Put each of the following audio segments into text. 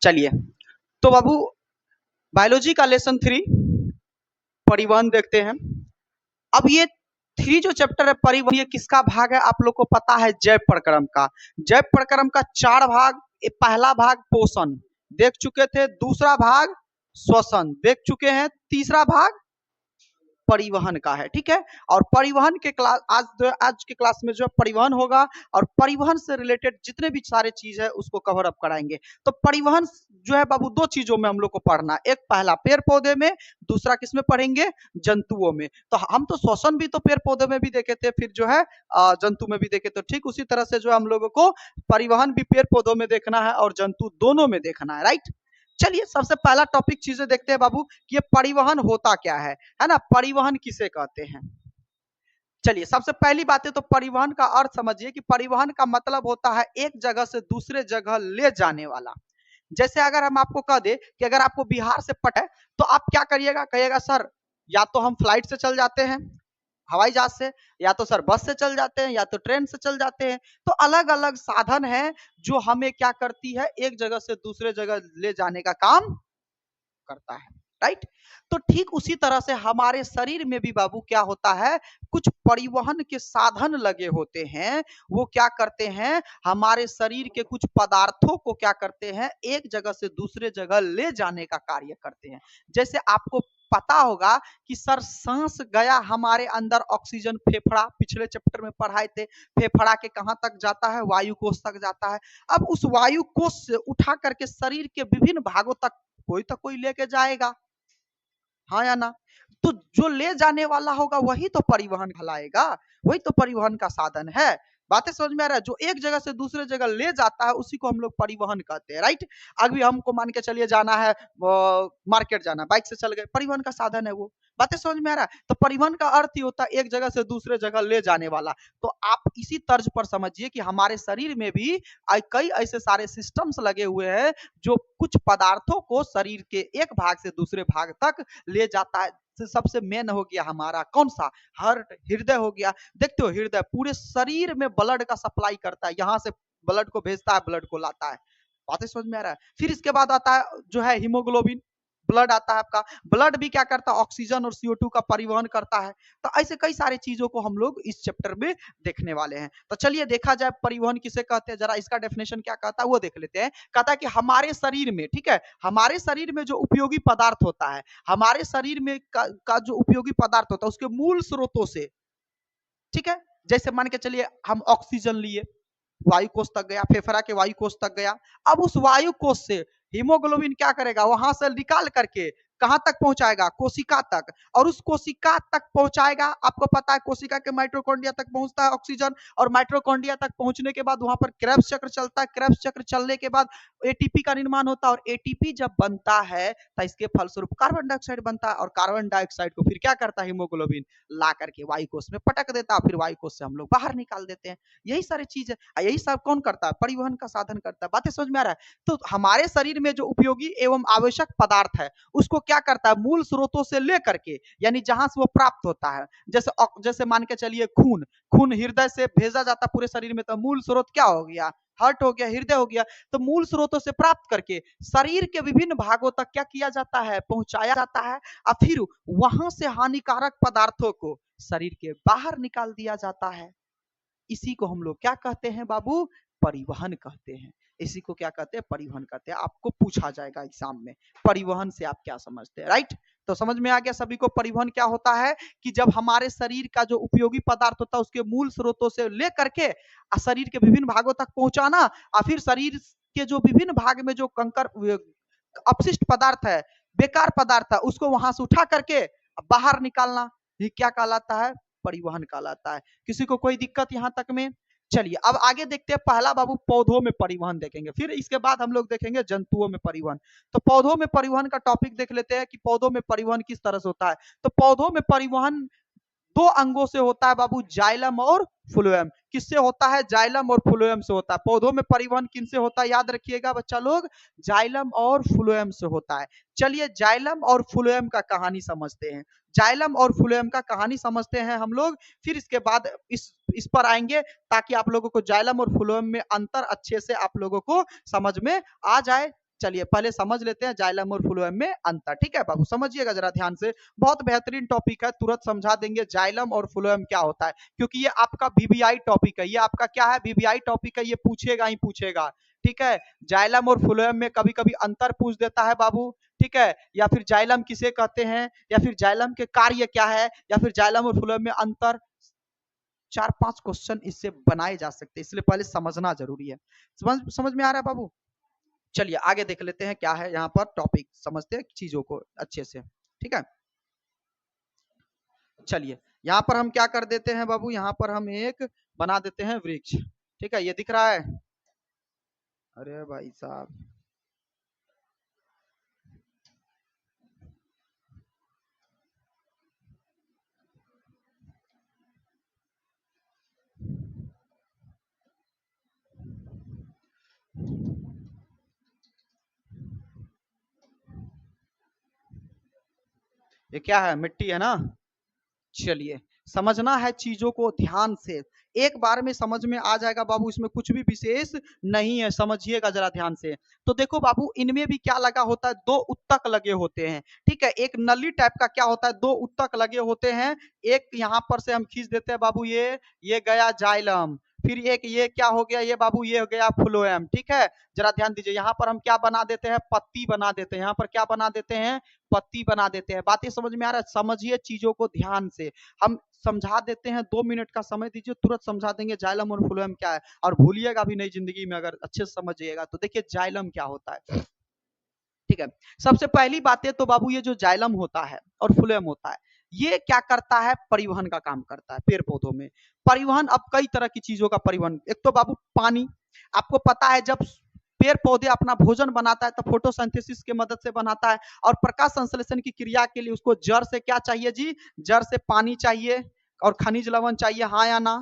चलिए, तो बाबू बायोलॉजी का लेसन 3 परिवहन देखते हैं। अब ये 3 जो चैप्टर है परिवहन, ये किसका भाग है आप लोग को पता है? जैव प्रक्रम का। जैव प्रक्रम का 4 भाग। पहला भाग पोषण देख चुके थे, दूसरा भाग श्वसन देख चुके हैं, तीसरा भाग परिवहन का है। ठीक है, और परिवहन के क्लास आज के क्लास में जो है परिवहन होगा, और परिवहन से रिलेटेड जितने भी सारे चीज है उसको कवर अप कराएंगे। तो परिवहन जो है बाबू 2 चीजों में हम लोग को पढ़ना है, एक पहला पेड़ पौधे में, दूसरा किसमें पढ़ेंगे? जंतुओं में। तो हम तो श्वसन भी तो पेड़ पौधे में भी देखे थे, फिर जो है जंतु में भी देखे। तो ठीक उसी तरह से जो हम लोगों को परिवहन भी पेड़ पौधों में देखना है और जंतु दोनों में देखना है। राइट, चलिए सबसे पहला टॉपिक चीजें देखते हैं बाबू कि ये परिवहन होता क्या है ना, परिवहन किसे कहते हैं। चलिए सबसे पहली बात है तो परिवहन का अर्थ समझिए कि परिवहन का मतलब होता है एक जगह से दूसरे जगह ले जाने वाला। जैसे अगर हम आपको कह दे कि अगर आपको बिहार से पटे तो आप क्या करिएगा? कहिएगा सर या तो हम फ्लाइट से चल जाते हैं, हवाई जहाज से, या तो सर बस से चल जाते हैं, या तो ट्रेन से चल जाते हैं। तो अलग अलग साधन है जो हमें क्या करती है, एक जगह से दूसरे जगह ले जाने का काम करता है। राइट, तो ठीक उसी तरह से हमारे शरीर में भी बाबू क्या होता है, कुछ परिवहन के साधन लगे होते हैं। वो क्या करते हैं, हमारे शरीर के कुछ पदार्थों को क्या करते हैं, एक जगह से दूसरे जगह ले जाने का कार्य करते हैं। जैसे आपको पता होगा कि सर सांस गया हमारे अंदर, ऑक्सीजन फेफड़ा, पिछले चैप्टर में पढ़ाए थे, फेफड़ा के कहां तक जाता है? वायु कोष तक जाता है। अब उस वायु कोष से उठा करके शरीर के विभिन्न भागों तक कोई तो कोई लेके जाएगा, हाँ या ना? तो जो ले जाने वाला होगा वही तो परिवहन कहलाएगा, वही तो परिवहन का साधन है। बातें समझ में आ रहा है? जो एक जगह से दूसरे जगह ले जाता है उसी को हम लोग परिवहन कहते हैं। राइट, अभी हमको मान के चलिए जाना है, मार्केट जाना है, बाइक से चल गए, परिवहन का साधन है वो। बातें समझ में आ रहा है? तो परिवहन का अर्थ ही होता है एक जगह से दूसरे जगह ले जाने वाला। तो आप इसी तर्ज पर समझिए कि हमारे शरीर में भी कई ऐसे सारे सिस्टम्स लगे हुए हैं जो कुछ पदार्थों को शरीर के एक भाग से दूसरे भाग तक ले जाता है। सबसे मेन हो गया हमारा कौन सा? हार्ट, हृदय हो गया। देखते हो हृदय पूरे शरीर में ब्लड का सप्लाई करता है, यहाँ से ब्लड को भेजता है, ब्लड को लाता है। बातें समझ में आ रहा है? फिर इसके बाद आता है जो है हीमोग्लोबिन, ब्लड आता है आपका। ब्लड भी क्या करता है? ऑक्सीजन और CO2 का परिवहन करता है। तो ऐसे कई सारी चीजों को हम लोग इस चैप्टर में देखने वाले हैं। तो चलिए देखा जाए परिवहन किसे कहते हैं, जरा इसका डेफिनेशन क्या कहता है वो देख लेते हैं। कहता है कि हमारे शरीर में, ठीक है, हमारे शरीर में जो उपयोगी पदार्थ होता है, हमारे शरीर में का जो उपयोगी पदार्थ होता है उसके मूल स्रोतों से, ठीक है, जैसे मान के चलिए हम ऑक्सीजन लिए, वायु कोष तक गया, फेफड़ा के वायु कोष तक गया। अब उस वायु कोष से हीमोग्लोबिन क्या करेगा, वहां से निकाल करके कहां तक पहुंचाएगा? कोशिका तक। और उस कोशिका तक पहुंचाएगा, आपको पता है कोशिका के माइटोकॉन्ड्रिया तक पहुंचता है ऑक्सीजन, और माइटोकॉन्ड्रिया तक पहुंचने के बाद वहां पर क्रेब्स चक्र चलता है। क्रेब्स चक्र चलने के बाद एटीपी का निर्माण होता है, और एटीपी जब बनता है तो इसके फलस्वरूप कार्बन डाइऑक्साइड बनता है, और कार्बन डाइऑक्साइड को फिर क्या करता है हीमोग्लोबिन? ला करके वायु कोष में पटक देता है, फिर वायु कोष से हम लोग बाहर निकाल देते हैं। यही सारी चीज है, यही सब कौन करता है? परिवहन का साधन करता है। बातें समझ में आ रहा है? तो हमारे शरीर में जो उपयोगी एवं आवश्यक पदार्थ है उसको क्या करता है? मूल स्रोतों से लेकर के, यानी जहां से वो प्राप्त होता है, जैसे जैसे मान के चलिए खून, खून हृदय से भेजा जाता है पूरे शरीर में, तो मूल स्रोत क्या हो गया? हार्ट हो गया, हृदय हो गया। तो मूल स्रोतों से प्राप्त करके शरीर के विभिन्न भागों तक क्या किया जाता है? पहुंचाया जाता है, और फिर वहां से हानिकारक पदार्थों को शरीर के बाहर निकाल दिया जाता है। इसी को हम लोग क्या कहते हैं बाबू? परिवहन कहते हैं। इसी को क्या कहते हैं? परिवहन कहते हैं। आपको पूछा जाएगा एग्जाम में, परिवहन से आप क्या समझते हैं? राइट, तो समझ में आ गया सभी को परिवहन क्या होता है? कि जब हमारे शरीर का जो उपयोगी पदार्थ होता है उसके मूल स्रोतों से ले करके शरीर के विभिन्न भागों तक पहुंचाना, और फिर शरीर के जो विभिन्न भाग में जो कंकर अपशिष्ट पदार्थ है, बेकार पदार्थ है, उसको वहां से उठा करके बाहर निकालना, ये क्या कहलाता है? परिवहन कहलाता है। किसी को कोई दिक्कत यहां तक में? चलिए अब आगे देखते हैं। पहला बाबू पौधों में परिवहन देखेंगे, फिर इसके बाद हम लोग देखेंगे जंतुओं में परिवहन। तो पौधों में परिवहन का टॉपिक देख लेते हैं कि पौधों में परिवहन किस तरह से होता है। तो पौधों में परिवहन 2 अंगों से होता है बाबू, जाइलम और फ्लोएम। किससे होता है? जाइलम और फ्लोएम से होता है। पौधों में परिवहन किनसे होता है? याद रखिएगा बच्चा लोग, जाइलम और फ्लोएम से होता है। चलिए जाइलम और फ्लोएम का कहानी समझते हैं। जाइलम और फ्लोएम का कहानी समझते हैं हम लोग, फिर इसके बाद इस पर आएंगे, ताकि आप लोगों को जाइलम और फ्लोएम में अंतर अच्छे से आप लोगों को समझ में आ जाए। चलिए पहले समझ लेते हैं जाइलम और फ्लोएम में अंतर। ठीक है बाबू, समझिएगा जरा ध्यान से, बहुत बेहतरीन टॉपिक है, तुरंत समझा देंगे जाइलम और फ्लोएम क्या होता है, क्योंकि ये आपका वीवीआई टॉपिक है, ये आपका क्या है, वीवीआई टॉपिक है, ये पूछेगा ही पूछेगा। ठीक है, जाइलम और फ्लोएम में कभी कभी अंतर पूछ देता है बाबू। ठीक है, या फिर जाइलम किसे कहते हैं, या फिर जाइलम के कार्य क्या है, या फिर जाइलम और फ्लोएम में अंतर, 4-5 क्वेश्चन इससे बनाए जा सकते हैं, इसलिए पहले समझना जरूरी है। समझ में आ रहा है बाबू? चलिए आगे देख लेते हैं क्या है यहाँ पर टॉपिक, समझते हैं चीजों को अच्छे से। ठीक है, चलिए यहाँ पर हम क्या कर देते हैं बाबू, यहाँ पर हम एक बना देते हैं वृक्ष। ठीक है, ये दिख रहा है, अरे भाई साहब, ये क्या है, मिट्टी है ना। चलिए, समझना है चीजों को ध्यान से, एक बार में समझ में आ जाएगा बाबू, इसमें कुछ भी विशेष नहीं है, समझिएगा जरा ध्यान से। तो देखो बाबू, इनमें भी क्या लगा होता है, दो उत्तक लगे होते हैं। ठीक है, एक नली टाइप का क्या होता है, दो उत्तक लगे होते हैं। एक यहाँ पर से हम खींच देते हैं बाबू, ये गया जाइलम, फिर एक ये क्या हो गया, ये बाबू ये हो गया फ्लोएम। ठीक है, जरा ध्यान दीजिए, यहाँ पर हम क्या बना देते हैं, पत्ती बना देते हैं, यहाँ पर क्या बना देते हैं, पत्ती बना देते हैं। बातें समझ में आ रहा है? समझिए चीजों को ध्यान से, हम समझा देते हैं, 2 मिनट का समय दीजिए, तुरंत समझा देंगे जाइलम और फ्लोएम क्या है, और भूलिएगा भी नहीं जिंदगी में अगर अच्छे से समझिएगा तो। देखिए जाइलम क्या होता है। ठीक है, सबसे पहली बात है तो बाबू, ये जो जाइलम होता है और फ्लोएम होता है, ये क्या करता है, परिवहन का काम करता है पेड़ पौधों में। परिवहन, अब कई तरह की चीजों का परिवहन, एक तो बाबू पानी, आपको पता है जब पेड़ पौधे अपना भोजन बनाता है तो फोटोसिंथेसिस के मदद से बनाता है, और प्रकाश संश्लेषण की क्रिया के लिए उसको जड़ से क्या चाहिए जी, जड़ से पानी चाहिए और खनिज लवण चाहिए, हाँ या ना।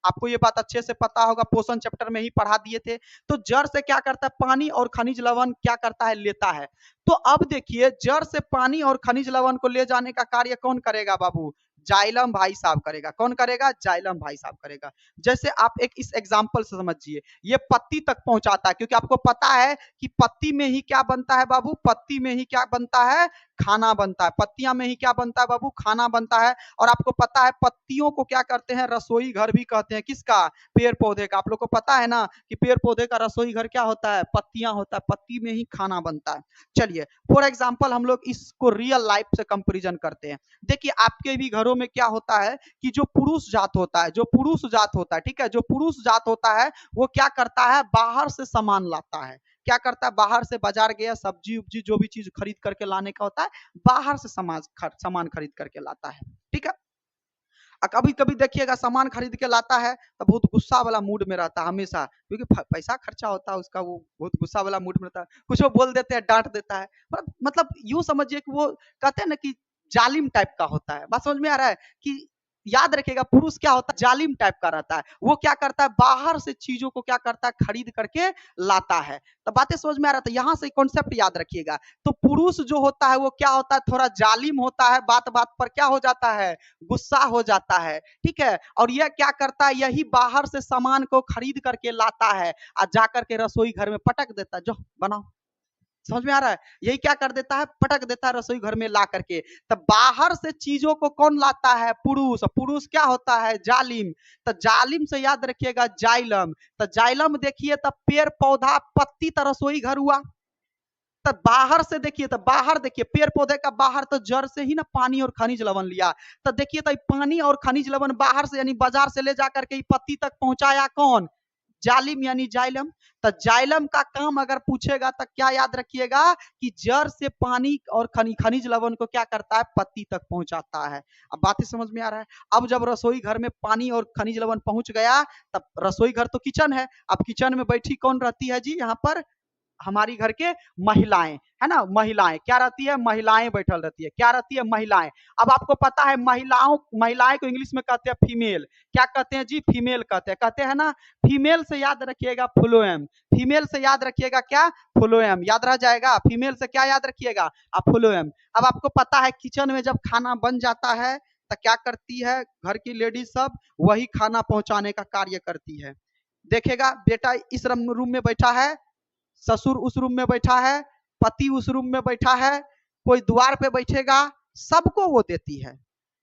आपको ये बात अच्छे से पता होगा, पोषण चैप्टर में ही पढ़ा दिए थे। तो जड़ से क्या करता है, पानी और खनिज लवण क्या करता है, लेता है। तो अब देखिए, जड़ से पानी और खनिज लवण को ले जाने का कार्य कौन करेगा बाबू, जाइलम भाई साहब करेगा। कौन करेगा, जाइलम भाई साहब करेगा। जैसे आप एक इस एग्जांपल से समझिए, ये पत्ती तक पहुंचाता है, क्योंकि आपको पता है कि पत्ती में ही क्या बनता है बाबू, पत्ती में ही क्या बनता है, खाना बनता है। पत्तियां में ही क्या बनता है बाबू, खाना बनता है। और आपको पता है पत्तियों को क्या करते हैं, रसोई घर भी कहते हैं, किसका, पेड़ पौधे का। आप लोग को पता है ना कि पेड़ पौधे का रसोई घर क्या होता है, पत्तियां होता है, पत्ती में ही खाना बनता है। चलिए फॉर एग्जाम्पल हम लोग इसको रियल लाइफ से कंपेरिजन करते हैं। देखिए आपके भी घरों में क्या होता है कि जो पुरुष जात होता है, जो पुरुष जात होता है, ठीक है, जो पुरुष जात होता है वो क्या करता है, बाहर से सामान लाता है। क्या करता है, बाहर से बाजार गया, सब्जी उब्जी जो भी चीज खरीद करके लाने का होता है, बाहर से सामान खरीद करके लाता है। ठीक है, कभी कभी देखिएगा सामान खरीद के लाता है तो बहुत गुस्सा वाला मूड में रहता है हमेशा, क्योंकि पैसा खर्चा होता है उसका, वो बहुत गुस्सा वाला मूड में रहता है, कुछ वो बोल देते हैं, डांट देता है। मतलब यूं समझिए कि वो कहते हैं ना कि जालिम टाइप का होता है। बात समझ में आ रहा है कि, याद रखिएगा पुरुष क्या होता है, जालिम टाइप का रहता है। वो क्या करता है, बाहर से चीजों को क्या करता है, खरीद करके लाता है। तो बातें समझ में आ रहा था, यहां से कॉन्सेप्ट याद रखिएगा। तो पुरुष जो होता है वो क्या होता है, थोड़ा जालिम होता है, बात बात पर क्या हो जाता है, गुस्सा हो जाता है। ठीक है, और यह क्या करता है, यही बाहर से सामान को खरीद करके लाता है और जाकर के रसोई घर में पटक देता है, जो बनाओ। समझ में आ रहा है, यही क्या कर देता है, पटक देता है रसोई घर में ला करके। तब बाहर से चीजों को कौन लाता है, पुरुष। पुरुष क्या होता है, जालिम। तो जालिम से याद रखिएगा जाइलम। तो जाइलम देखिए, तब पेड़ पौधा पत्ती तो रसोई घर हुआ। तब बाहर से देखिए, तो बाहर देखिए, पेड़ पौधे का बाहर तो जड़ से ही ना पानी और खनिज लवण लिया। तो देखिए, तो पानी और खनिज लवण बाहर से यानी बाजार से ले जाकर के पत्ती तक पहुंचाया कौन, जालिम यानी जाइलम। तो जाइलम का काम अगर पूछेगा तो क्या याद रखिएगा कि जड़ से पानी और खनिज लवण को क्या करता है, पत्ती तक पहुंचाता है। अब बातें समझ में आ रहा है। अब जब रसोई घर में पानी और खनिज लवण पहुंच गया, तब रसोई घर तो किचन है। अब किचन में बैठी कौन रहती है जी, यहाँ पर हमारी घर के महिलाएं, है ना, महिलाएं क्या रहती है, महिलाएं बैठल रहती है, क्या रहती है, महिलाएं। अब आपको पता है महिलाएं को इंग्लिश में कहते हैं फीमेल। क्या कहते हैं जी, फीमेल कहते हैं ना। फीमेल से याद रखिएगा फ्लोएम, फीमेल से याद रखिएगा क्या, फ्लोएम याद रह जाएगा। फीमेल से क्या याद रखिएगा, फ्लोएम। अब आपको पता है किचन में जब खाना बन जाता है तो क्या करती है घर की लेडीज सब, वही खाना पहुंचाने का कार्य करती है। देखेगा बेटा इस रूम में बैठा है, ससुर उस रूम में बैठा है, पति उस रूम में बैठा है, कोई द्वार पे बैठेगा, सबको वो देती है,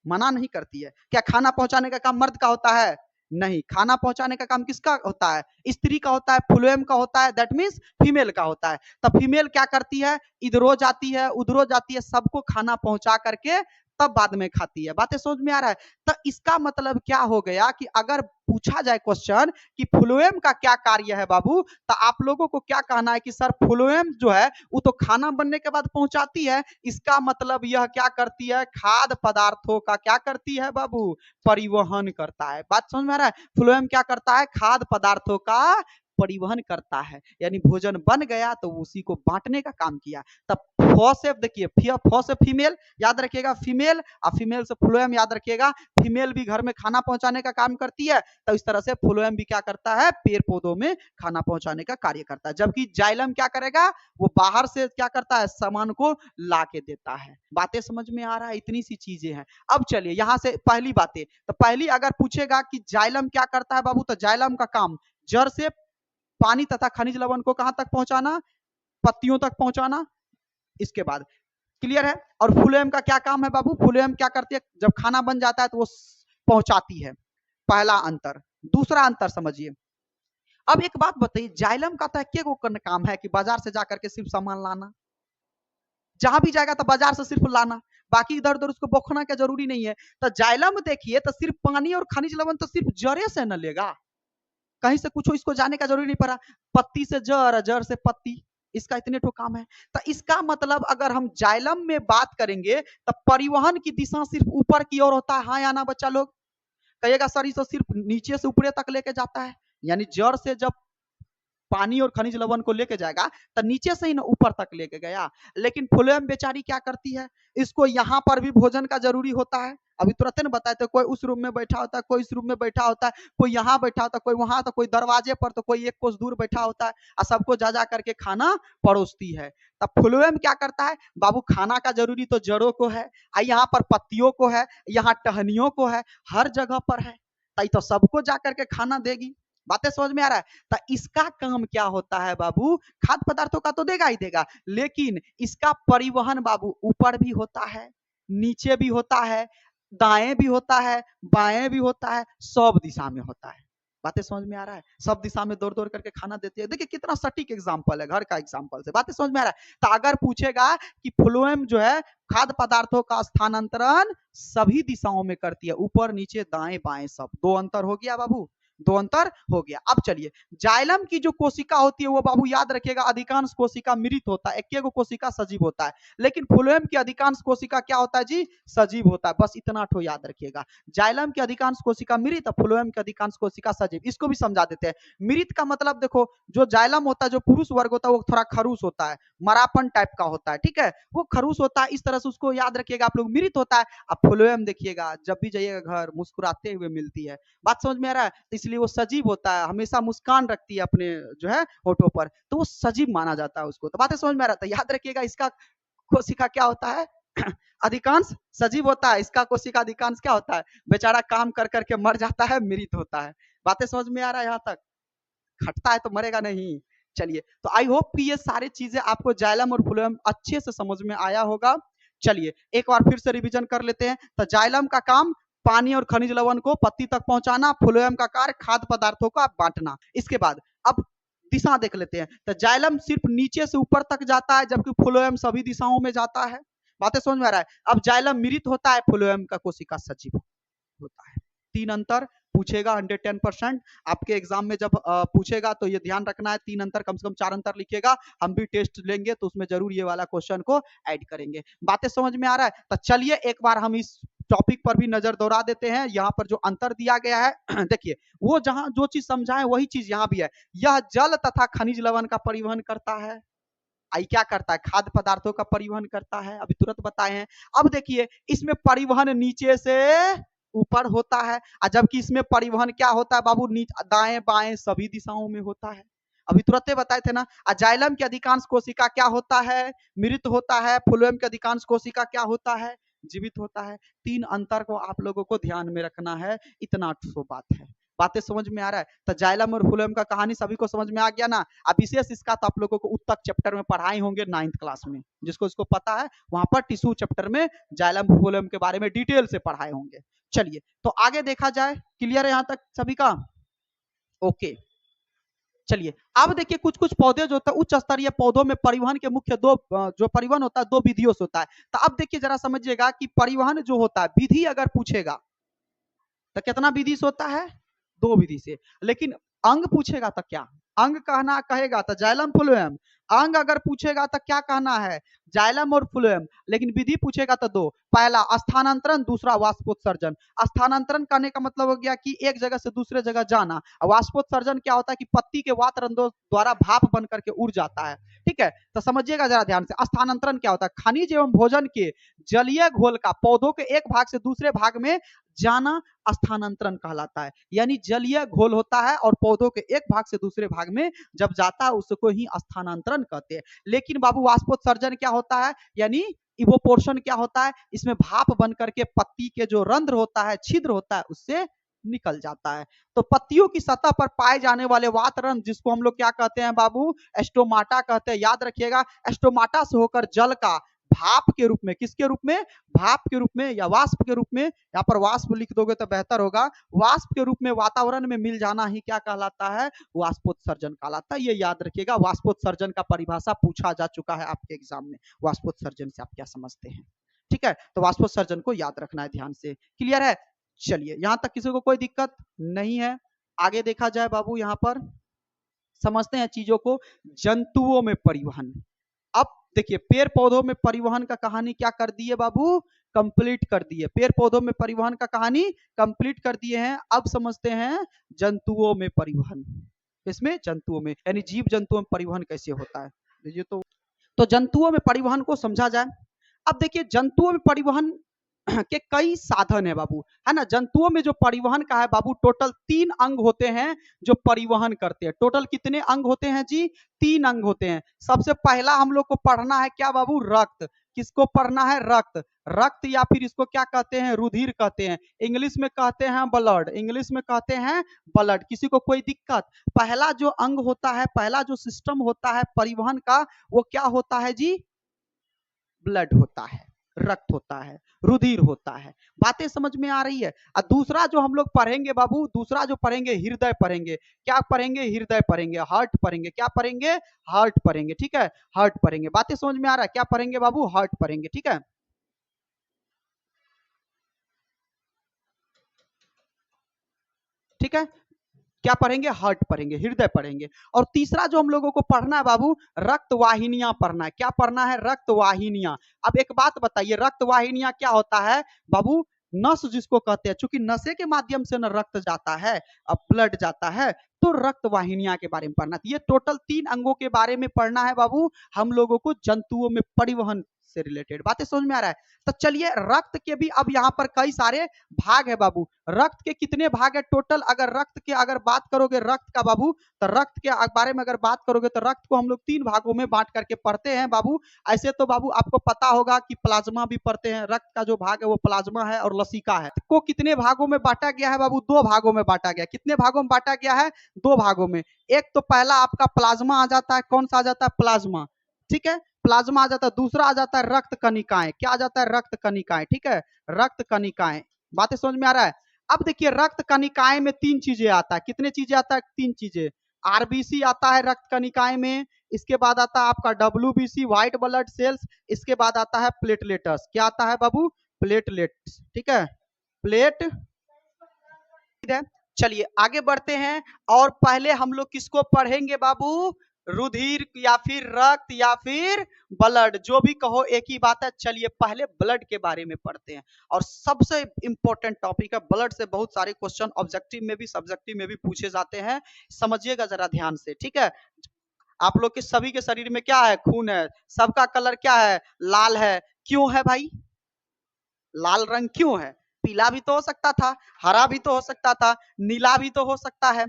मना नहीं करती है। क्या खाना पहुंचाने का काम मर्द का होता है? नहीं, खाना पहुंचाने का काम किसका होता है? स्त्री का होता है, फ्लूएम का होता है, दैट मीन्स फीमेल का होता है। तब फीमेल क्या करती है? इधरो जाती है, उधरो जाती है, सबको खाना पहुंचा करके तब बाद में खाती है। बातें समझ में आ रहा है? तो इसका मतलब क्या हो गया कि अगर पूछा जाए क्वेश्चन कि फ्लूएम का क्या कार्य है बाबू, तो आप लोगों को क्या कहना है कि सर फ्लूएम जो है वो तो खाना बनने के बाद पहुंचाती है। इसका मतलब यह क्या करती है? खाद्य पदार्थों का क्या करती है बाबू? परिवहन करता है। बात समझ में आ रहा है? फ्लूएम क्या करता है? खाद्य पदार्थों का परिवहन करता है, यानी भोजन बन गया तो उसी को बांटने का काम किया। तब फ से देखिए, फ से फीमेल याद रखिएगा, फीमेल, और फीमेल से फ्लोएम याद रखिएगा। फीमेल भी घर में खाना पहुंचाने का काम करती है, तो इस तरह से फ्लोएम भी क्या करता है? पेड़ पौधों में खाना पहुंचाने का कार्य करता है। जबकि जाइलम क्या करेगा? वो बाहर से क्या करता है? सामान को ला के देता है। बातें समझ में आ रहा है? इतनी सी चीजें हैं। अब चलिए यहां से पहली बातें, तो पहली अगर पूछेगा कि जाइलम क्या करता है बाबू, तो जाइलम का काम जड़ से पानी तथा खनिज लवण को कहां तक पहुंचाना? पत्तियों तक पहुंचाना। इसके बाद क्लियर है? और फ्लोएम का क्या काम है बाबू? फ्लोएम क्या करती है? जब खाना बन जाता है तो वो पहुंचाती है। पहला अंतर। दूसरा अंतर समझिए। अब एक बात बताइए, जाइलम का तो एक काम है कि बाजार से जाकर के सिर्फ सामान लाना, जहां भी जाएगा तो बाजार से सिर्फ लाना, बाकी इधर उधर उसको बौखना का जरूरी नहीं है। तो जाइलम देखिए तो सिर्फ पानी और खनिज लवण तो सिर्फ जड़े से न लेगा, कहीं से कुछ इसको जाने का जरूरी नहीं पड़ा। पत्ती से जड़, जड़ से पत्ती, इसका इतने ठो काम है। तो इसका मतलब अगर हम जाइलम में बात करेंगे तो परिवहन की दिशा सिर्फ ऊपर की ओर होता है। हाँ या ना बच्चा लोग? कहिएगा सर ये तो सिर्फ नीचे से ऊपर तक लेके जाता है, यानी जड़ से जब पानी और खनिज लवण को लेके जाएगा तो नीचे से ही ना ऊपर तक लेके गया। लेकिन फ्लोएम बेचारी क्या करती है? इसको यहाँ पर भी भोजन का जरूरी होता है। अभी तुरंत ना बताए थे, कोई उस रूम में बैठा होता है, कोई इस रूम में बैठा होता है, कोई यहाँ बैठा होता है, कोई वहां, तो कोई दरवाजे पर, तो कोई एक कोस दूर बैठा होता है, और सबको जा जा करके खाना परोसती है। तब फ्लोएम क्या करता है बाबू? खाना का जरूरी तो जड़ों को है, यहाँ पर पत्तियों को है, यहाँ टहनियों को है, हर जगह पर है, तो सबको जा करके खाना देगी। बातें समझ में आ रहा है? तो इसका काम क्या होता है बाबू? खाद्य पदार्थों का तो देगा ही देगा, लेकिन इसका परिवहन बाबू ऊपर भी होता है, नीचे भी होता है, दाएं भी होता है, बाएं भी होता है, सब दिशा में होता है। बातें समझ में आ रहा है? सब दिशा में दौड़ दौड़ करके खाना देती है। देखिए कितना सटीक एग्जाम्पल है, घर का एग्जाम्पल से। बातें समझ में आ रहा है? तो अगर पूछेगा कि फ्लोएम जो है खाद्य पदार्थों का स्थानांतरण सभी दिशाओं में करती है, ऊपर नीचे दाएं बाएं सब। दो अंतर हो गया बाबू, दो अंतर हो गया। अब चलिए, जाइलम की जो कोशिका होती है वो बाबू याद रखिएगा, अधिकांश कोशिका मृत होता है, एक कोशिका सजीव होता है। लेकिन फ्लोएम की अधिकांश कोशिका क्या होता है जी? सजीव होता है। बस इतना ठो याद रखिएगा, जाइलम की अधिकांश कोशिका मृत, फ्लोएम की अधिकांश कोशिका सजीव। इसको भी समझा देते हैं। मृत का मतलब देखो, जो जाइलम होता है, जो पुरुष वर्ग होता है, वो थोड़ा खरूस होता है, मरापन टाइप का होता है, ठीक है, वो खरूस होता है, इस तरह से उसको याद रखिएगा आप लोग। मृत होता है। अब फ्लोएम देखिएगा, जब भी जाइएगा घर मुस्कुराते हुए मिलती है। बात समझ में आ रहा है? तो इसलिए वो सजीव होता है, हमेशा मुस्कान रखती है अपने जो है होठों पर, तो वो सजीव माना जाता है उसको। तो बातें समझ में आ रहा था? याद रखिएगा, इसका कोशिका क्या होता है? अधिकांश सजीव होता है, इसका कोशिका अधिकांश क्या होता है? बेचारा काम कर करके मर जाता है, मृत होता है। बातें समझ में आ रहा है? यहाँ तक खटता है तो मरेगा नहीं। चलिए, तो आई होप कि ये सारी चीजें आपको जाइलम और फ्लोएम अच्छे से समझ में आया होगा। चलिए एक बार फिर से रिवीजन कर लेते हैं। तो जाइलम का काम पानी और खनिज लवण को पत्ती तक पहुंचाना, फ्लोएम का कार्य खाद्य पदार्थों का बांटना। इसके बाद अब दिशा देख लेते हैं। तो जाइलम सिर्फ नीचे से ऊपर तक जाता है, जबकि फ्लोएम सभी दिशाओं में जाता है। बातें समझ में आ रहा है? अब जाइलम मृत होता है, फ्लोएम का कोशिका सजीव होता है। तीन अंतर पूछेगा 110%। आपके एग्जाम में जब पूछेगा तो ये ध्यान रखना है, तीन अंतर कम से कम 4 अंतर लिखिएगा। हम भी टेस्ट लेंगे तो उसमें जरूर ये वाला क्वेश्चन को ऐड करेंगे। बातें समझ में आ रहा है? तो चलिए एक बार हम इस टॉपिक पर भी नजर दौड़ा देते हैं। यहाँ पर जो अंतर दिया गया है देखिए, वो जहां जो चीज समझाए वही चीज यहाँ भी है। यह जल तथा खनिज लवण का परिवहन करता है। आई क्या करता है? खाद्य पदार्थों का परिवहन करता है, अभी तुरंत बताए हैं। अब देखिए, इसमें परिवहन नीचे से ऊपर होता है, जबकि इसमें परिवहन क्या होता है बाबू? दाएं बाएं सभी दिशाओं में होता है। अभी तुरंत बताए थे ना। जाइलम की अधिकांश कोशिका क्या होता है? मृत होता है। फ्लोएम की अधिकांश कोशिका क्या होता है? जीवित होता है। तीन अंतर को आप लोगों को ध्यान में रखना है, इतना तो बात है। बातें समझ में आ रहा है? तो जाइलम और फ्लोएम का कहानी सभी को समझ में आ गया ना। अब विशेष इसका तो आप लोगों को उत्तक चैप्टर में पढ़ाए होंगे 9th क्लास में, जिसको इसको पता है वहां पर टिश्यू चैप्टर में जाइलम फ्लोएम के बारे में डिटेल से पढ़ाए होंगे। चलिए तो आगे देखा जाए, क्लियर है यहाँ तक सभी का? ओके चलिए अब देखिए कुछ कुछ पौधे जो होता है उच्च स्तरीय पौधों में परिवहन के मुख्य दो जो परिवहन होता है दो विधियों से होता है। तो अब देखिए जरा समझिएगा कि परिवहन जो होता है विधि अगर पूछेगा तो कितना विधि से होता है? दो विधि से। लेकिन अंग पूछेगा तो क्या अंग कहना कहेगा? तो जाइलम फ्लोएम। अंग अगर पूछेगा तो क्या कहना है? जाइलम और फ्लोएम। लेकिन विधि पूछेगा तो दो, पहला स्थानांतरण, दूसरा वाष्पोत्सर्जन। स्थानांतरण करने का मतलब हो गया कि एक जगह से दूसरे जगह जाना। वाष्पोत्सर्जन क्या होता है कि पत्ती के वातरंध्रों द्वारा भाप बन करके उड़ जाता है। ठीक है, तो समझिएगा जरा ध्यान से। स्थानांतरण क्या होता है? खनिज एवं भोजन के जलीय घोल का पौधों के एक भाग से दूसरे भाग में जाना स्थानांतरण कहलाता है। यानी जलीय घोल होता है और पौधों के एक भाग से दूसरे भाग में जब जाता है उसको ही स्थानांतरण कहते हैं। लेकिन बाबू वाष्पोत्सर्जन क्या होता है? यानी इवोपोर्शन क्या होता है? इसमें भाप बन करके पत्ती के जो रंध्र होता है, छिद्र होता है, उससे निकल जाता है। तो पत्तियों की सतह पर पाए जाने वाले वातरंध्र जिसको हम लोग क्या कहते हैं बाबू? एस्टोमाटा कहते हैं। याद रखिएगा, एस्टोमाटा से होकर जल का भाप के रूप में, किसके रूप में? भाप के रूप में या वाष्प के रूप में, यहाँ पर वाष्प लिख दोगे तो बेहतर होगा। वाष्प के रूप में वातावरण में मिल जाना ही क्या कहलाता है? वाष्पोत्सर्जन कहलाता है। ये याद रखिएगा, वाष्पोत्सर्जन का परिभाषा पूछा जा चुका है आपके एग्जाम में। वाष्पोत्सर्जन से आप क्या समझते हैं? ठीक है, तो वाष्पोत्सर्जन को याद रखना है ध्यान से। क्लियर है? चलिए यहां तक किसी को कोई दिक्कत नहीं है? आगे देखा जाए बाबू, यहां पर समझते हैं चीजों को। जंतुओं में परिवहन। अब देखिए पेड़ पौधों में परिवहन का कहानी क्या कर दी है बाबू? कंप्लीट कर दी है। पेड़ पौधों में परिवहन का कहानी कंप्लीट कर दिए हैं। अब समझते हैं जंतुओं में परिवहन। इसमें जंतुओं में यानी जीव जंतुओं में परिवहन कैसे होता है। देखिए तो जंतुओं में परिवहन को समझा जाए। अब देखिए जंतुओं में परिवहन के कई साधन है बाबू, है ना। जंतुओं में जो परिवहन का है बाबू, टोटल 3 अंग होते हैं जो परिवहन करते हैं। टोटल कितने अंग होते हैं जी? 3 अंग होते हैं। सबसे पहला हम लोग को पढ़ना है क्या बाबू? रक्त। किसको पढ़ना है? रक्त। रक्त या फिर इसको क्या कहते हैं? रुधिर कहते हैं। इंग्लिश में कहते हैं ब्लड। इंग्लिश में कहते हैं ब्लड। किसी को कोई दिक्कत? पहला जो अंग होता है, पहला जो सिस्टम होता है परिवहन का, वो क्या होता है जी? ब्लड होता है, रक्त होता है, रुधिर होता है। बातें समझ में आ रही है? और दूसरा जो हम लोग पढ़ेंगे बाबू, दूसरा जो पढ़ेंगे हृदय पढ़ेंगे। क्या पढ़ेंगे? हृदय पढ़ेंगे, हार्ट पढ़ेंगे। क्या पढ़ेंगे? हार्ट पढ़ेंगे। ठीक है, हार्ट पढ़ेंगे। बातें समझ में आ रहा है? क्या पढ़ेंगे बाबू? हार्ट पढ़ेंगे। ठीक है, ठीक है, क्या पढ़ेंगे? हार्ट पढ़ेंगे, हृदय पढ़ेंगे। और तीसरा जो हम लोगों को पढ़ना है बाबू, रक्त वाहिनियां पढ़ना है। क्या पढ़ना है? रक्त वाहिनियां। अब एक बात बताइए, रक्त वाहिनियां क्या होता है बाबू? नस जिसको कहते हैं। चूंकि नशे के माध्यम से न रक्त जाता है, अब ब्लड जाता है, तो रक्त वाहिनियां के बारे में पढ़ना है। ये टोटल 3 अंगों के बारे में पढ़ना है बाबू हम लोगों को, जंतुओं में परिवहन से रिलेटेड। बातें समझ में आ रहा है? तो चलिए रक्त के भी अब यहाँ पर कई सारे भाग है बाबू। रक्त के कितने भाग है टोटल? अगर रक्त के अगर बात करोगे रक्त का बाबू, तो रक्त के बारे में अगर बात करोगे तो रक्त को हम लोग 3 भागों में बांट करके पढ़ते हैं बाबू। ऐसे तो बाबू आपको पता होगा कि प्लाज्मा भी पढ़ते हैं। रक्त का जो भाग है वो प्लाज्मा है और लसिका है। को कितने भागों में बांटा गया है बाबू? 2 भागों में बांटा गया। कितने भागों में बांटा गया है? 2 भागों में। एक तो पहला आपका प्लाज्मा आ जाता है। कौन सा आ जाता है? प्लाज्मा। ठीक है, प्लाज्मा आ जाता है। दूसरा आ जाता है रक्त कणिकाएं। क्या आ जाता है? रक्त कणिकाएं। ठीक है, रक्त कणिकाएं। बातें समझ में आ रहा है? अब देखिए रक्त कणिकाएं में 3 चीजें आता है। कितने चीजें आता है? 3 चीजें। आरबीसी आता है रक्त कणिकाएं में। इसके बाद आता है आपका डब्ल्यूबीसी, व्हाइट ब्लड सेल्स। इसके बाद आता है प्लेटलेट्स। क्या आता है बाबू? प्लेटलेट्स। ठीक है, प्लेट है। चलिए आगे बढ़ते हैं और पहले हम लोग किसको पढ़ेंगे बाबू? रुधिर या फिर रक्त या फिर ब्लड, जो भी कहो एक ही बात है। चलिए पहले ब्लड के बारे में पढ़ते हैं और सबसे इंपॉर्टेंट टॉपिक है ब्लड। से बहुत सारे क्वेश्चन ऑब्जेक्टिव में भी सब्जेक्टिव में भी पूछे जाते हैं, समझिएगा जरा ध्यान से। ठीक है, आप लोग के सभी के शरीर में क्या है? खून है। सबका कलर क्या है? लाल है। क्यों है भाई? लाल रंग क्यों है? पीला भी तो हो सकता था, हरा भी तो हो सकता था, नीला भी तो हो सकता है।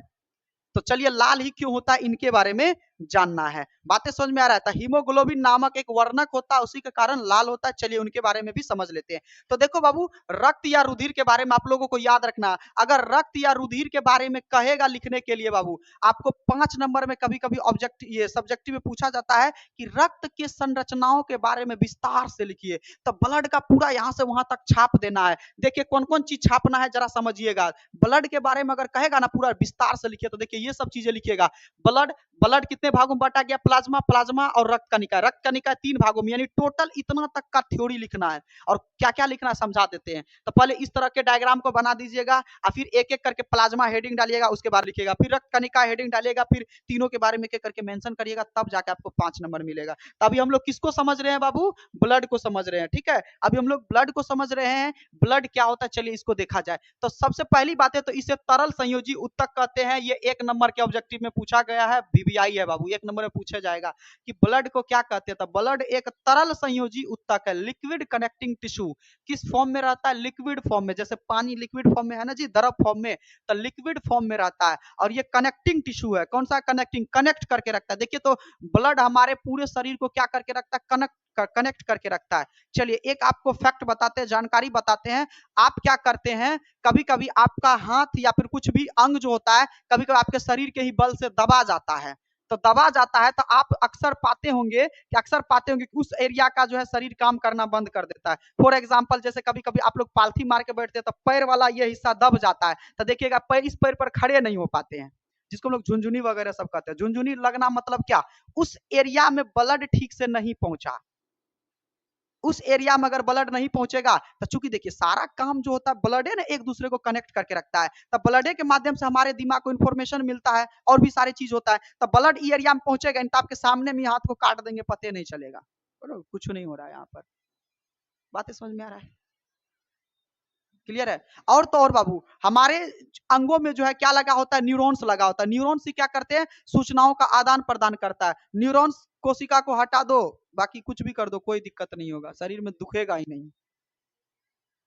तो चलिए लाल ही क्यों होता है इनके बारे में जानना है। बातें समझ में आ रहा है? तो हीमोग्लोबिन नामक एक वर्णक होता है, उसी के कारण लाल होता है। चलिए उनके बारे में भी समझ लेते हैं। तो देखो बाबू, रक्त या रुधिर के बारे में आप लोगों को याद रखना। अगर रक्त या रुधिर के बारे में कहेगा लिखने के लिए बाबू, आपको 5 नंबर में कभी कभी ऑब्जेक्ट ये सब्जेक्टिव में पूछा जाता है कि रक्त के संरचनाओं के बारे में विस्तार से लिखिए। तो ब्लड का पूरा यहाँ से वहां तक छाप देना है। देखिए कौन कौन चीज छापना है जरा समझिएगा। ब्लड के बारे में अगर कहेगा ना पूरा विस्तार से लिखिए, तो देखिए ये सब चीजें लिखिएगा। ब्लड ब्लड कितने भागों में बांटा गया? प्लाज्मा, प्लाज्मा और रक्त कनिका। रक्त कनिका 3 भागों में, यानी टोटल इतना तक का थ्योरी लिखना है। और क्या क्या लिखना है समझा देते हैं। तो पहले इस तरह के डायग्राम को बना दीजिएगा और फिर एक एक करके प्लाज्मा हेडिंग डालिएगा, उसके बाद लिखिएगा, फिर रक्त कनिका हेडिंग डालिएगा, फिर तीनों के बारे में एक एक करके मेंशन करिएगा, तब जाके आपको 5 नंबर मिलेगा। तो अभी हम लोग किसको समझ रहे हैं बाबू? ब्लड को समझ रहे हैं। ठीक है, अभी हम लोग ब्लड को समझ रहे हैं। ब्लड क्या होता है चलिए इसको देखा जाए। तो सबसे पहली बात है, तो इसे तरल संयोजी उत्तक कहते हैं। ये 1 नंबर के ऑब्जेक्टिव में पूछा गया है, वीवीआई है बाबू, 1 नंबर में पूछा जाएगा कि ब्लड को क्या कहते हैं। तो ब्लड एक तरल संयोजी उत्तक है, लिक्विड कनेक्टिंग टिश्यू। किस फॉर्म में रहता है? लिक्विड फॉर्म में। जैसे पानी लिक्विड फॉर्म में है ना जी, द्रव फॉर्म में, तो लिक्विड फॉर्म में रहता है। और ये कनेक्टिंग टिश्यू है। कौन सा कनेक्टिंग? कनेक्ट करके रखता है। देखिए तो ब्लड हमारे पूरे शरीर को क्या करके रखता है? कनेक्ट करके रखता है। चलिए एक आपको फैक्ट बताते हैं, जानकारी बताते हैं। आप क्या करते हैं, कभी कभी आपका हाथ या फिर कुछ भी अंग जो होता है, कभी कभी आपके शरीर के ही बल से दबा जाता है। तो दबा जाता है तो आप अक्सर पाते होंगे कि उस एरिया का जो है शरीर काम करना बंद कर देता है। फॉर एग्जांपल जैसे कभी कभी आप लोग पालथी मार के बैठते हैं तो पैर वाला ये हिस्सा दब जाता है। तो देखिएगा पैर, इस पैर पर खड़े नहीं हो पाते हैं, जिसको हम लोग झुनझुनी वगैरह सब कहते हैं। झुनझुनी लगना मतलब क्या? उस एरिया में ब्लड ठीक से नहीं पहुंचा। उस एरिया में अगर ब्लड नहीं पहुंचेगा तो चूंकि देखिए सारा काम जो होता है ब्लड है ना, एक दूसरे को कनेक्ट करके रखता है। तो ब्लड के माध्यम से हमारे दिमाग को इन्फॉर्मेशन मिलता है और भी सारी चीज होता है। तो ब्लड ई एरिया में पहुंचेगा, तो आपके सामने में हाथ को काट देंगे, पते नहीं चलेगा। कुछ नहीं हो रहा है यहाँ पर। बातें समझ में आ रहा है? क्लियर है? और तो और बाबू, हमारे अंगों में जो है क्या लगा होता है? न्यूरॉन्स लगा होता है। न्यूरॉन्स ही क्या करते हैं? सूचनाओं का आदान प्रदान करता है। न्यूरॉन्स कोशिका को हटा दो, बाकी कुछ भी कर दो, कोई दिक्कत नहीं होगा, शरीर में दुखेगा ही नहीं।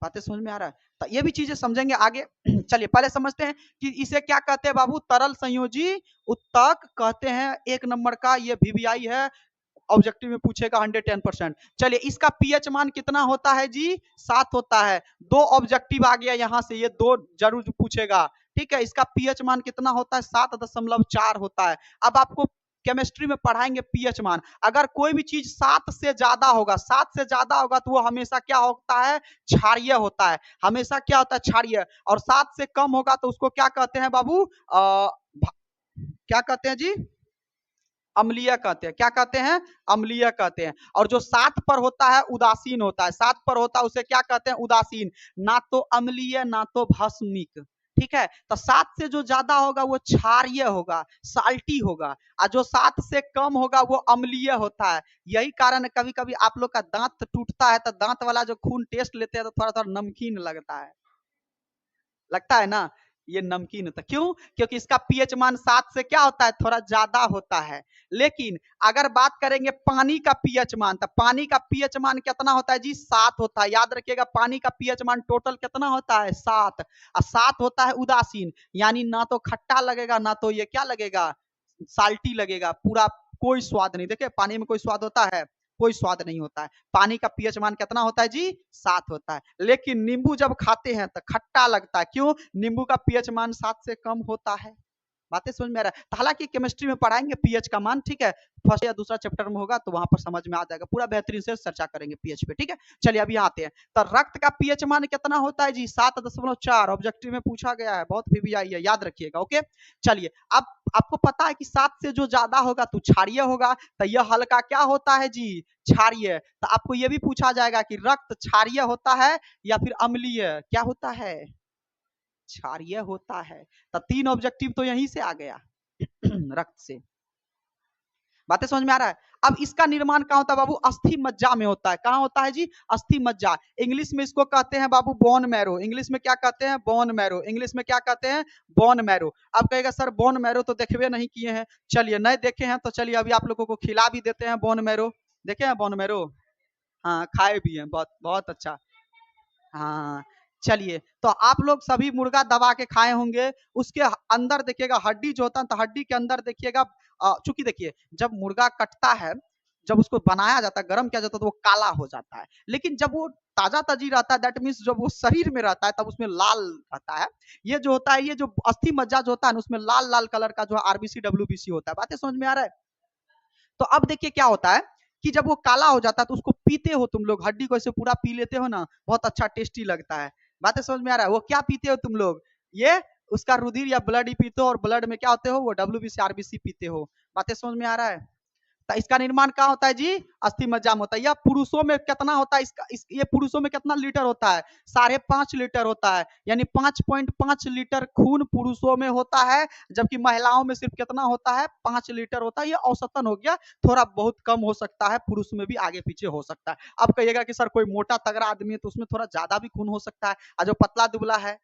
बातें समझ में आ रहा है? तो ये भी चीजें समझेंगे आगे। चलिए पहले समझते हैं कि इसे क्या कहते हैं बाबू? तरल संयोजी उत्तक कहते हैं। 1 नंबर का ये वीवीआई है, ऑब्जेक्टिव में पूछेगा 110%। चलिए इसका पीएच मान कितना होता है जी? 7 होता है। 2 ऑब्जेक्टिव आ गया यहाँ से, ये 2 जरूर पूछेगा। ठीक है, इसका पीएच मान कितना होता है? 7.4 होता है। अब आपको केमिस्ट्री में पढ़ाएंगे पीएच मान। अगर कोई भी चीज 7 से ज्यादा होगा, 7 से ज्यादा होगा तो वो हमेशा क्या होता है? क्षारीय होता है। हमेशा क्या होता है? क्षारीय। और 7 से कम होगा तो उसको क्या कहते हैं बाबू? क्या कहते हैं जी? अम्लीय कहते हैं। क्या कहते हैं? अम्लीय कहते हैं। और जो 7 पर होता है उदासीन होता है। 7 पर होता है उसे क्या कहते हैं? उदासीन। ना तो अम्लीय ना तो भस्मिक। ठीक है, तो 7 से जो ज्यादा होगा वो क्षारीय होगा, साल्टी होगा। और जो 7 से कम होगा वो अम्लीय होता है। यही कारण है कभी कभी आप लोग का दांत टूटता है तो दांत वाला जो खून टेस्ट लेते हैं तो थोड़ा थोड़ा नमकीन लगता है, लगता है ना? ये नमकीन होता है। क्यों? क्योंकि इसका पीएच मान 7 से क्या होता है? थोड़ा ज्यादा होता है। लेकिन अगर बात करेंगे पानी का पीएच मान, तो पानी का पीएच मान कितना होता है जी? 7 होता है। याद रखिएगा पानी का पीएच मान टोटल कितना होता है? 7। और 7 होता है उदासीन, यानी ना तो खट्टा लगेगा ना तो ये क्या लगेगा? साल्टी लगेगा। पूरा कोई स्वाद नहीं। देखिए पानी में कोई स्वाद होता है? कोई स्वाद नहीं होता है। पानी का पीएच मान कितना होता है जी? 7 होता है। लेकिन नींबू जब खाते हैं तो खट्टा लगता है। क्यों? नींबू का पीएच मान 7 से कम होता है। बातें समझ में आ रहा है? तो हालांकि केमिस्ट्री में पढ़ाएंगे पीएच का मान, ठीक है, फर्स्ट या दूसरा चैप्टर में होगा तो वहां पर समझ में आ जाएगा। पूरा बेहतरीन से चर्चा करेंगे पीएच पे। ठीक है, चलिए अभी आते हैं। तो रक्त का पीएच मान कितना होता है जी? 7.4। ऑब्जेक्टिव में पूछा गया है, बहुत वीवीआई है, याद रखिएगा। ओके, चलिए अब आपको पता है कि 7 से जो ज्यादा होगा तो क्षारीय होगा। तो यह हल्का क्या होता है जी? क्षारीय। तो आपको यह भी पूछा जाएगा कि रक्त क्षारीय होता है या फिर अम्लीय? क्या होता है? क्षारीय होता है। तो 3 ऑब्जेक्टिव तो यहीं से आ गया रक्त से। बातें समझ में आ रहा है? अब इसका निर्माण कहाँ होता है बाबू? अस्थि मज्जा में होता है। कहाँ होता है जी? अस्थि मज्जा। इंग्लिश में इसको कहते हैं बाबू बोन मैरो। इंग्लिश में क्या कहते हैं? Bone marrow. इंग्लिश में क्या कहते हैं? Bone marrow. अब कहेगा सर बोन मैरो तो देखबे नहीं किए हैं। चलिए नहीं देखे हैं तो चलिए अभी आप लोगों को खिला भी देते हैं बोन मैरो। देखे हैं बोन मैरो? हाँ खाए भी हैं, बहुत बहुत अच्छा। हाँ चलिए, तो आप लोग सभी मुर्गा दबा के खाए होंगे। उसके अंदर देखिएगा हड्डी जो होता है, तो हड्डी के अंदर देखिएगा चूंकि देखिए जब मुर्गा कटता है, जब उसको बनाया जाता है, गर्म किया जाता है तो वो काला हो जाता है, लेकिन जब वो ताजा ताजी रहता है, दैट मीन्स जब वो शरीर में रहता है तब उसमें लाल रहता है। ये जो होता है, ये जो अस्थि मज्जा जो होता है उसमें लाल लाल कलर का जो आरबीसी डब्ल्यूबीसी होता है। बातें समझ में आ रहा है? तो अब देखिए क्या होता है कि जब वो काला हो जाता है तो उसको पीते हो तुम लोग, हड्डी को ऐसे पूरा पी लेते हो ना, बहुत अच्छा टेस्टी लगता है। बातें समझ में आ रहा है? वो क्या पीते हो तुम लोग? ये उसका रुधिर या ब्लड ही पीते हो, और ब्लड में क्या होते हो? वो डब्ल्यूबीसी आरबीसी पीते हो। बातें समझ में आ रहा है? तो इसका निर्माण कहाँ होता है जी? अस्थि मज्जा में होता है। यह पुरुषों में कितना होता है? ये पुरुषों में कितना लीटर होता है? 5.5 लीटर होता है, यानी 5.5 लीटर खून पुरुषों में होता है, जबकि महिलाओं में सिर्फ कितना होता है? 5 लीटर होता है। ये औसतन हो गया, थोड़ा बहुत कम हो सकता है, पुरुष में भी आगे पीछे हो सकता है। अब कहिएगा कि सर कोई मोटा तगड़ा आदमी है तो उसमें थोड़ा ज्यादा भी खून हो सकता है, और जो पतला दुबला है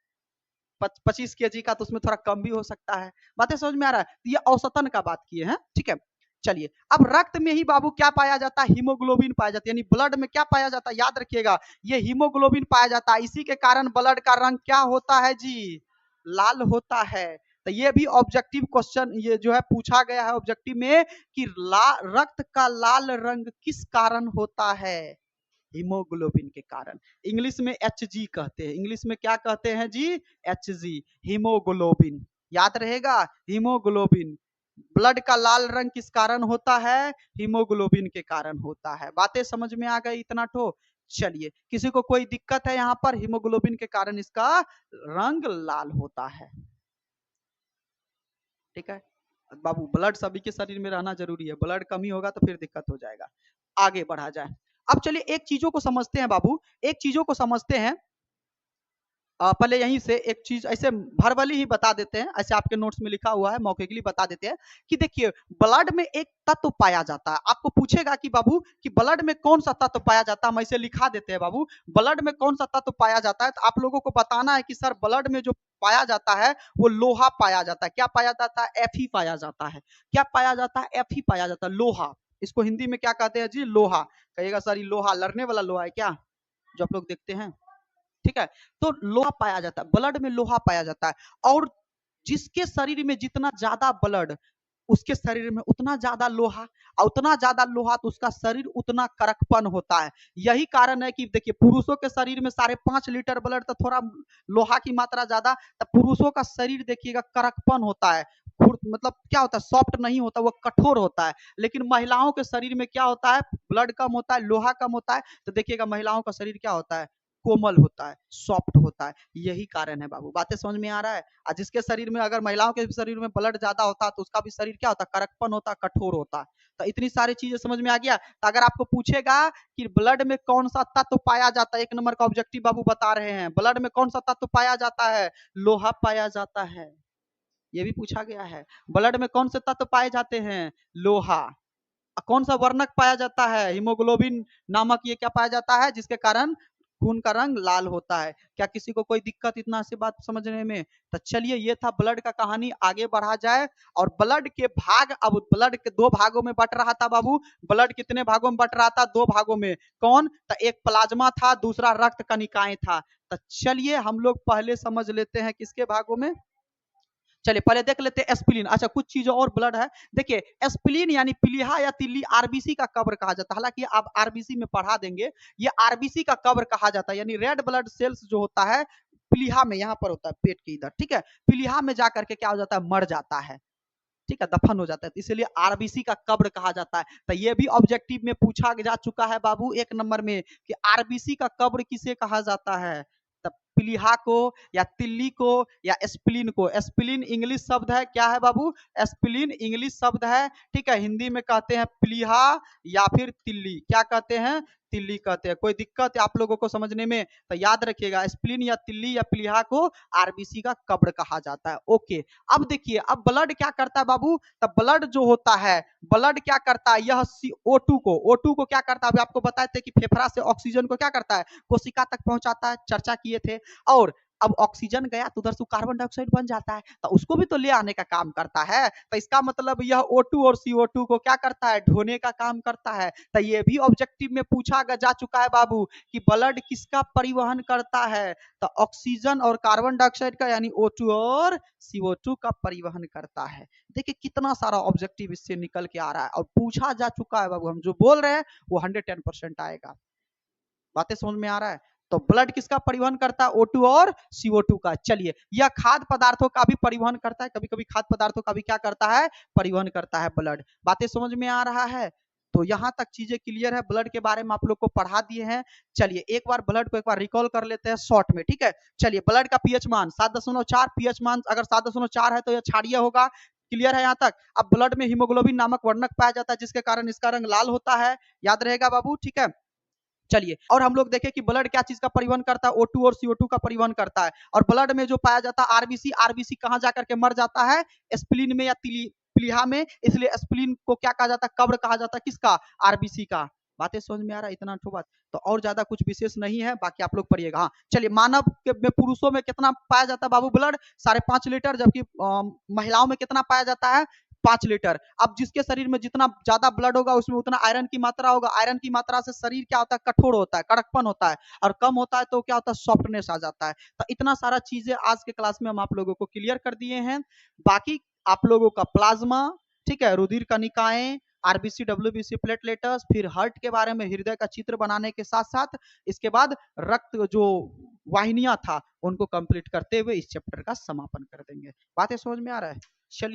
25 kg का तो उसमें थोड़ा कम भी हो सकता है। बातें समझ में आ रहा है? ये औसतन का बात किए हैं, ठीक है। चलिए, अब रक्त में ही बाबू क्या पाया जाता है? हीमोग्लोबिन पाया जाता है, यानी ब्लड में क्या पाया जाता है? याद रखिएगा, ये हीमोग्लोबिन पाया जाता है। इसी के कारण ब्लड का रंग क्या होता है जी? लाल होता है। तो ये भी ऑब्जेक्टिव क्वेश्चन ये जो है पूछा गया है ऑब्जेक्टिव में कि रक्त का लाल रंग किस कारण होता है? हीमोग्लोबिन के कारण। इंग्लिश में Hg कहते हैं। इंग्लिश में क्या कहते हैं जी? Hg, haemoglobin. याद रहेगा, हीमोग्लोबिन। ब्लड का लाल रंग किस कारण होता है? हीमोग्लोबिन के कारण होता है। बातें समझ में आ गई इतना ठो? चलिए, किसी को कोई दिक्कत है यहाँ पर? हीमोग्लोबिन के कारण इसका रंग लाल होता है, ठीक है। बाबू ब्लड सभी के शरीर में रहना जरूरी है, ब्लड कमी होगा तो फिर दिक्कत हो जाएगा। आगे बढ़ा जाए। अब चलिए एक चीजों को समझते हैं बाबू, एक चीजों को समझते हैं। पहले यहीं से एक चीज ऐसे भरबली ही बता देते हैं, ऐसे आपके नोट्स में लिखा हुआ है, मौके के लिए बता देते हैं कि देखिए ब्लड में एक तत्व पाया जाता है। आपको पूछेगा कि बाबू कि ब्लड में कौन सा तत्व पाया जाता है, हम ऐसे लिखा देते हैं बाबू, ब्लड में कौन सा तत्व पाया जाता है, तो आप लोगों को बताना है कि सर ब्लड में जो पाया जाता है वो लोहा पाया जाता है। क्या पाया जाता है? एफ पाया जाता है। क्या पाया जाता है? एफ पाया जाता है, लोहा। इसको हिंदी में क्या कहते हैं जी? लोहा। कहिएगा सर ये लोहा लड़ने वाला लोहा है क्या, जो आप लोग देखते हैं? ठीक है। तो लोहा पाया जाता है, ब्लड में लोहा पाया जाता है। और जिसके शरीर में जितना ज्यादा ब्लड, उसके शरीर में उतना ज्यादा लोहा, और उतना ज्यादा लोहा तो उसका शरीर उतना कड़कपन होता है। यही कारण है कि देखिए पुरुषों के शरीर में 5.5 लीटर ब्लड, तो थोड़ा लोहा की मात्रा ज्यादा, तो पुरुषों का शरीर देखिएगा कड़कपन होता है, मतलब क्या होता है? सॉफ्ट नहीं होता, वो कठोर होता है। लेकिन महिलाओं के शरीर में क्या होता है? ब्लड कम होता है, लोहा कम होता है, तो देखिएगा महिलाओं का शरीर क्या होता है? कोमल होता है, सॉफ्ट होता है। यही कारण है बाबू। बातें समझ में आ रहा है? और जिसके शरीर में, अगर महिलाओं के शरीर में ब्लड ज्यादा होता है तो उसका भी शरीर क्या होता है? कड़कपन होता है, कठोर होता है। तो इतनी सारी चीजें समझ में आ गया। तो अगर आपको पूछेगा कि ब्लड में कौन सा तत्व पाया जाता है, 1 नंबर का ऑब्जेक्टिव बाबू बता रहे हैं, ब्लड में कौन सा तत्व पाया जाता है? लोहा पाया जाता है। ये भी पूछा गया है, ब्लड में कौन से तत्व पाए जाते हैं? लोहा। कौन सा वर्णक पाया जाता है? हीमोग्लोबिन नामक ये क्या पाया जाता है, जिसके कारण खून का रंग लाल होता है। क्या किसी को कोई दिक्कत इतना सी बात समझने में? तो चलिए ये था ब्लड का कहानी, आगे बढ़ा जाए। और ब्लड के भाग, अब ब्लड के 2 भागों में बट रहा था बाबू। ब्लड कितने भागों में बट रहा था? 2 भागों में। कौन? तो एक प्लाज्मा था, दूसरा रक्त कणिकाएं था। तो चलिए हम लोग पहले समझ लेते हैं किसके भागों में। चलिए पहले देख लेते हैं एस्पिलिन। अच्छा कुछ चीजों और ब्लड है, देखिए एस्पिलिन यानी पीलिया या तिल्ली आरबीसी का कब्र कहा जाता है। हालांकि आप आरबीसी में पढ़ा देंगे, ये आरबीसी का कब्र कहा जाता है, यानी रेड ब्लड सेल्स जो होता है पीलिया में, यहाँ पर होता है पेट के इधर, ठीक है। पीलिया में जाकर के क्या हो जाता है? मर जाता है, ठीक है, दफन हो जाता है, इसलिए आरबीसी का कब्र कहा जाता है। तो ये भी ऑब्जेक्टिव में पूछा जा चुका है बाबू 1 नंबर में कि आरबीसी का कब्र किसे कहा जाता है? तब प्लीहा को, या तिल्ली को, या एस्पिलिन को। एस्पिलिन इंग्लिश शब्द है, क्या है बाबू? एस्पिलिन इंग्लिश शब्द है, ठीक है। हिंदी में कहते हैं प्लीहा या फिर तिल्ली। क्या कहते हैं? तिल्ली कहते हैं। कोई दिक्कत है आप लोगों को समझने में? तो याद रखिएगा एस्पिलिन या तिल्ली या प्लीहा को आरबीसी का कब्र कहा जाता है। ओके। अब देखिए अब ब्लड क्या करता है बाबू? तब ब्लड जो होता है, ब्लड क्या करता है? यह O2 को क्या करता है? अभी आपको बताए थे कि फेफड़ा से ऑक्सीजन को क्या करता है? कोशिका तक पहुंचाता है, चर्चा किए थे। और अब ऑक्सीजन गया तो उधर से कार्बन डाइऑक्साइड बन जाता है, तो उसको भी तो ले आने का काम करता है। तो इसका मतलब यह O2 और CO2 को क्या करता है, ढोने का काम करता है। तो ये भी ऑब्जेक्टिव में पूछा जा चुका है बाबू कि ब्लड किसका परिवहन करता है, तो ऑक्सीजन और कार्बन डाइऑक्साइड का, यानी O2 और CO2 का परिवहन करता है। देखिए कितना सारा ऑब्जेक्टिव इससे निकल के आ रहा है और पूछा जा चुका है बाबू। हम जो बोल रहे हैं वो 110% आएगा। बातें समझ में आ रहा है। तो ब्लड किसका परिवहन करता है, O2 और CO2 का। चलिए, यह खाद्य पदार्थों का भी परिवहन करता है, कभी कभी खाद्य पदार्थों का भी क्या करता है, परिवहन करता है ब्लड। बातें समझ में आ रहा है। तो यहां तक चीजें क्लियर है, ब्लड के बारे में आप लोग को पढ़ा दिए हैं। चलिए एक बार ब्लड को एक बार रिकॉल कर लेते हैं शॉर्ट में, ठीक है। चलिए, ब्लड का पीएच मान 7.4, पीएच मान अगर 7.4 है तो यह क्षारीय होगा। क्लियर है यहाँ तक। अब ब्लड में हीमोग्लोबिन नामक वर्णक पाया जाता है जिसके कारण इसका रंग लाल होता है, याद रहेगा बाबू, ठीक है। चलिए, और हम लोग देखें कि ब्लड क्या चीज का परिवहन करता है, O2 और CO2 का परिवहन करता है। और ब्लड में जो पाया जाता है आरबीसी, आरबीसी कहां जाकर के मर जाता है, स्प्लीन में या प्लीहा में। इसलिए स्प्लीन को क्या कहा जाता है, कब्र कहा जाता है किसका, आरबीसी का। बातें समझ में आ रहा है, इतना ठो बात। तो और ज्यादा कुछ विशेष नहीं है, बाकी आप लोग पढ़िएगा। हाँ चलिए, मानव के में पुरुषों में कितना पाया जाता है बाबू ब्लड, 5.5 लीटर, जबकि महिलाओं में कितना पाया जाता है, 5 लीटर। अब जिसके शरीर में जितना ज्यादा ब्लड होगा उसमें उतना आयरन की मात्रा होगा। आयरन की मात्रा से शरीर क्या होता है, कठोर होता है, कड़कपन होता है। और कम होता है तो क्या होता है, सॉफ्टनेस आ जाता है। तो इतना सारा चीजें आज के क्लास में हम आप लोगों को क्लियर कर दिए हैं। बाकी आप लोगों का प्लाज्मा, ठीक है, रुधिर कणिकाएं, आरबीसी, डब्ल्यूबीसी, प्लेटलेटस, फिर हार्ट के बारे में हृदय का चित्र बनाने के साथ साथ इसके बाद रक्त जो वाहिनियां था उनको कंप्लीट करते हुए इस चैप्टर का समापन कर देंगे। बातें समझ में आ रहा है। चलिए।